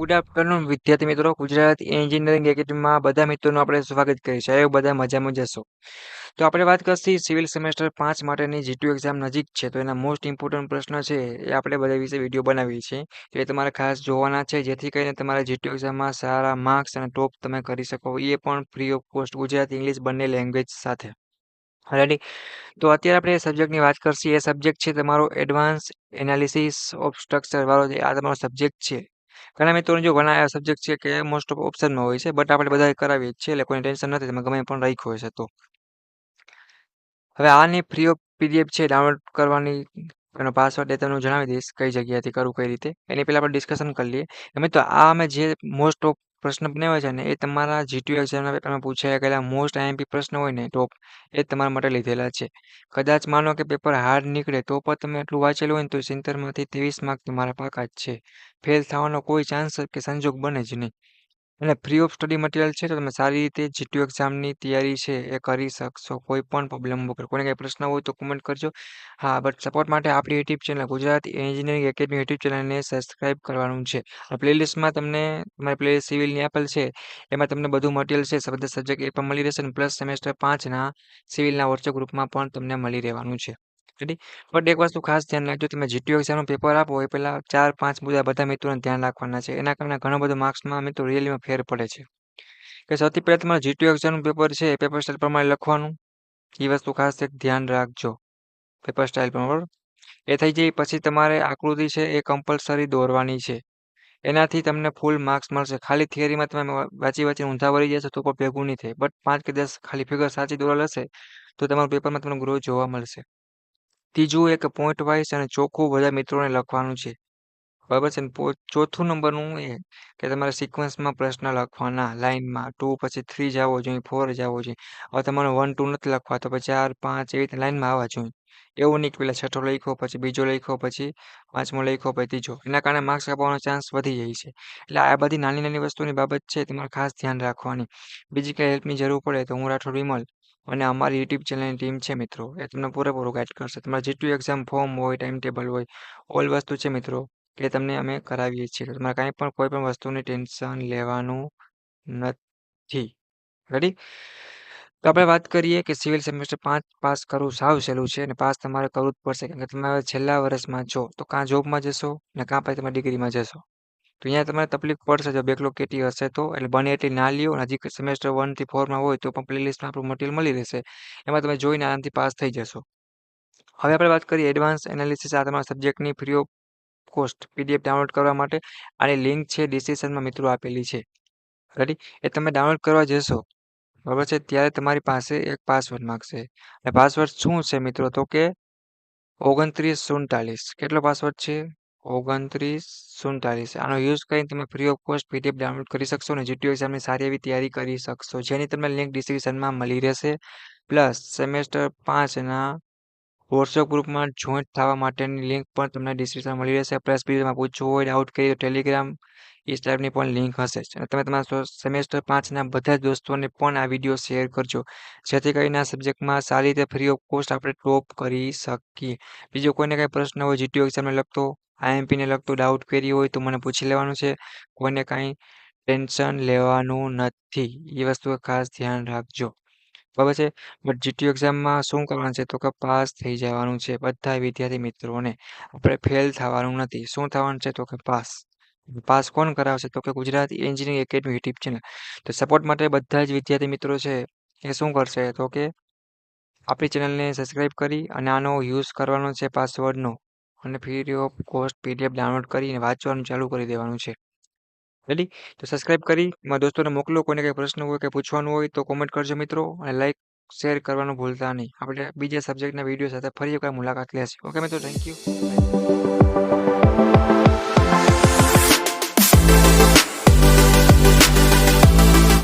Good afternoon વિદ્યાર્થી મિત્રો. Gujarat engineering એકેડમીમાં બધા મિત્રોનું આપણે સ્વાગત કરીએ છીએ. બધા મજામાં જશો. તો આપણે વાત કરશી સિવિલ સેમેસ્ટર 5 માટેની જીટીયુ એક્ઝામ નજીક છે, તો એના મોસ્ટ ઇમ્પોર્ટન્ટ પ્રશ્ન છે એ આપણે બધા વિશે વિડીયો બનાવીએ છીએ. એ તમારે ખાસ જોવાના છે, જેથી કરીને તમારા જીટીયુ એક્ઝામમાં સારા માર્ક્સ અને ટોપ તમે કરી શકો, એ પણ free of cost, Gujarati English બંને લેંગ્વેજ સાથે. રેડી? તો અત્યારે આપણે એ સબ્જેક્ટની વાત કરશી. એ સબ્જેક્ટ છે તમારો એડવાન્સ એનાલિસિસ ઓફ સ્ટ્રક્ચર વાળો, જે આ તમારો સબ્જેક્ટ છે. ઘણા મિત્રોને જો ઘણા સબ્જેક્ટ છે કે મોસ્ટ ઓફ ઓપ્શનમાં હોય છે, બટ આપણે બધા કરાવીએ જ છીએ, એટલે કોઈ ટેન્શન નથી, તમે ગમે પણ રાખ્યો હશે તો. હવે આની ફ્રી ઓફ પીડીએફ છે ડાઉનલોડ કરવાની, એનો પાસવર્ડ એ તમને જણાવી દઈશ કઈ જગ્યાએથી કરવું, કઈ રીતે. એની પહેલા આપણે ડિસ્કશન કરી લઈએ. એમ તો આ અમે જે મોસ્ટ ઓફ પ્રશ્ન બનાવ્યા છે ને, એ તમારા જીટીયુ એક્ઝામના પેપરમાં પૂછાયા ગયેલા મોસ્ટ આઈએમપી પ્રશ્ન હોય ને ટોપ, એ તમારા માટે લીધેલા છે. કદાચ માનો કે પેપર હાર્ડ નીકળે તો પણ તમે એટલું વાંચેલું હોય ને, તો 70માંથી 23 માર્ક તમારા પાકા જ છે. ફેલ થવાનો કોઈ ચાન્સ કે સંજોગ બને જ નહીં. અને ફ્રી ઓફ સ્ટડી મટીરિયલ છે, તો તમે સારી રીતે જીટીયુ એક્ઝામની તૈયારી છે એ કરી શકશો, કોઈ પણ પ્રોબ્લેમ વગર. કોઈને કંઈ પ્રશ્ન હોય તો કોમેન્ટ કરજો. હા, બટ સપોર્ટ માટે આપણી YouTube channel Gujarat engineering academy YouTube ચેનલને સબસ્ક્રાઇબ કરવાનું છે. પ્લેલિસ્ટમાં તમને તમારી પ્લેલિસ્ટ સિવિલની આપેલ છે, એમાં તમને બધું મટીરિયલ છે, બધા સબ્જેક્ટ એ પણ મળી રહેશે, અને પ્લસ સેમેસ્ટર 5ના સિવિલના વોટ્સએપ ગ્રુપમાં પણ તમને મળી રહેવાનું છે. રેડી? બટ એક વસ્તુ ખાસ ધ્યાન રાખજો, તમે જીટીયુ એક્ઝામનું પેપર આપો એ પહેલા 4-5 મુદ્દા બધા મિત્રોને ધ્યાન રાખવાના છે. એના કારણે ઘણો બધો માર્ક્સમાં મિત્રો રિયલીમાં ફેર પડે છે. કે સૌથી પહેલાં તમારું જીટીયુ એક્ઝામનું પેપર છે, એ પેપર સ્ટાઇલ પ્રમાણે લખવાનું. એ વસ્તુ ખાસ એક ધ્યાન રાખજો, પેપર સ્ટાઇલ પણ, બરાબર? એ થઈ જાય પછી તમારે આકૃતિ છે એ કમ્પલસરી દોરવાની છે. એનાથી તમને ફૂલ માર્ક્સ મળશે. ખાલી થિયરીમાં તમે વાંચીને ઊંધા વળી જશો તો પણ ભેગું નહીં થાય. બટ 5 કે 10 ખાલી ફિગર સાચી દોરેલ હશે તો તમારા પેપરમાં તમને ગ્રો જોવા મળશે. ત્રીજું, એક પોઈન્ટ વાઇઝ અને ચોખ્ખું બધા મિત્રોને લખવાનું છે, બરાબર છે ને. ચોથું નંબરનું એ કે તમારે સિક્વન્સમાં પ્રશ્ન લખવાના, લાઇનમાં 2 પછી 3 જવો જોઈએ, 4 જવો જોઈએ. હવે તમારે 1 2 નથી લખવા, તો પછી 4 5 એવી રીતે લાઇનમાં આવવા જોઈએ. એવું નહીં કે પેલા છઠ્ઠો લખ્યો, પછી બીજો લખ્યો, પછી પાંચમો લખ્યો, પછી ત્રીજો. એના કારણે માર્ક્સ કપાવવાનો ચાન્સ વધી જાય છે. એટલે આ બધી નાની નાની વસ્તુની બાબત છે, તમારે ખાસ ધ્યાન રાખવાની. બીજી કંઈ હેલ્પની જરૂર પડે તો હું રાઠોડ વિમલ અને અમારી યુટ્યુબ ચેનલની ટીમ છે મિત્રો, એ તમને પૂરેપૂરું ગાઈડ કરશે. તમારે જીટીયુ એક્ઝામ ફોર્મ હોય, ટાઈમ ટેબલ હોય, ઓલ વસ્તુ છે મિત્રો, એ તમને અમે કરાવીએ છીએ. તો તમારે કાંઈ પણ કોઈ પણ વસ્તુની ટેન્શન લેવાનું નથી. રેડી? તો આપણે વાત કરીએ કે સિવિલ સેમેસ્ટર 5 પાસ કરવું સાવ સહેલું છે, અને પાસ તમારે કરવું જ પડશે, કારણ કે તમે હવે છેલ્લા વર્ષમાં છો, તો કાં જોબમાં જશો ને કાં પછી તમે ડિગ્રીમાં જશો. તો અહીંયા તમારે તકલીફ પડશે જો બેકલોગ કેટી હશે તો, એટલે બને એટલી ના લ્યો. હજી સેમેસ્ટર 1 થી 4માં હોય તો પણ પ્લેલિસ્ટમાં આપણું મટીરિયલ મળી રહેશે, એમાં તમે જોઈને આરામથી પાસ થઈ જશો. હવે આપણે વાત કરીએ એડવાન્સ એનાલિસિસ, આ તમારા સબ્જેક્ટની free of cost PDF download કરવા માટે. આની લિંક છે ડિસ્ક્રિપ્શનમાં મિત્રો આપેલી છે. રેડી? એ તમે ડાઉનલોડ કરવા જશો, બરાબર છે, ત્યારે તમારી પાસે એક પાસવર્ડ માગશે. અને પાસવર્ડ શું છે મિત્રો? તો કે 2947. કેટલો પાસવર્ડ છે? 2947. આનો યુઝ કરીને તમે free of cost PDF download કરી શકશો અને જીટીયુ એક્ઝામની સારી એવી તૈયારી કરી શકશો, જેની તમને લિંક ડિસ્ક્રિપ્શનમાં મળી રહેશે. પ્લસ સેમેસ્ટર 5ના વોટ્સએપ ગ્રુપમાં જોઈન્ટ થવા માટેની લિંક પણ તમને ડિસ્ક્રિપ્શનમાં મળી રહેશે. પ્લસ બીજામાં પૂછવું હોય, ડાઉટ કરીએ તો ટેલિગ્રામ એ ટાઈપની પણ લિંક હશે. અને તમે તમારા સેમેસ્ટર 5ના બધા જ દોસ્તોને પણ આ વિડીયો શેર કરજો, જેથી કરીને આ સબ્જેક્ટમાં સારી રીતે ફ્રી ઓફ કોસ્ટ આપણે ટોપ કરી શકીએ. બીજો કોઈને કંઈ પ્રશ્ન હોય જીટીયુ એક્ઝામને લગતો, આઈએમપીને લગતો, ડાઉટ કરી હોય તો મને પૂછી લેવાનું છે. કોઈને કાંઈ ટેન્શન લેવાનું નથી, એ વસ્તુ ખાસ ધ્યાન રાખજો, બરાબર છે. બટ જીટીયુ એક્ઝામમાં શું કરવાનું છે? તો કે પાસ થઈ જવાનું છે બધા વિદ્યાર્થી મિત્રોને. આપણે ફેલ થવાનું નથી. શું થવાનું છે? તો કે પાસ. પાસ કોણ કરાવશે? તો કે Gujarati engineering academy YouTube channel. તો સપોર્ટ માટે બધા જ વિદ્યાર્થી મિત્રો છે એ શું કરશે? તો કે આપણી ચેનલને સબસ્ક્રાઇબ કરી અને આનો યુઝ કરવાનો છે પાસવર્ડનો, અને free of cost PDF download કરીને વાંચવાનું ચાલુ કરી દેવાનું છે. રેડી? તો સબસ્ક્રાઇબ કરી મારા દોસ્તોને મોકલો. કોઈને કંઈ પ્રશ્ન હોય કે પૂછવાનું હોય તો કોમેન્ટ કરજો મિત્રો, અને લાઈક શેર કરવાનું ભૂલતા નહીં. આપણે બીજા સબ્જેક્ટના વિડીયો સાથે ફરી એકવાર મુલાકાત લેશું. ઓકે મિત્રો, થેન્ક યુ.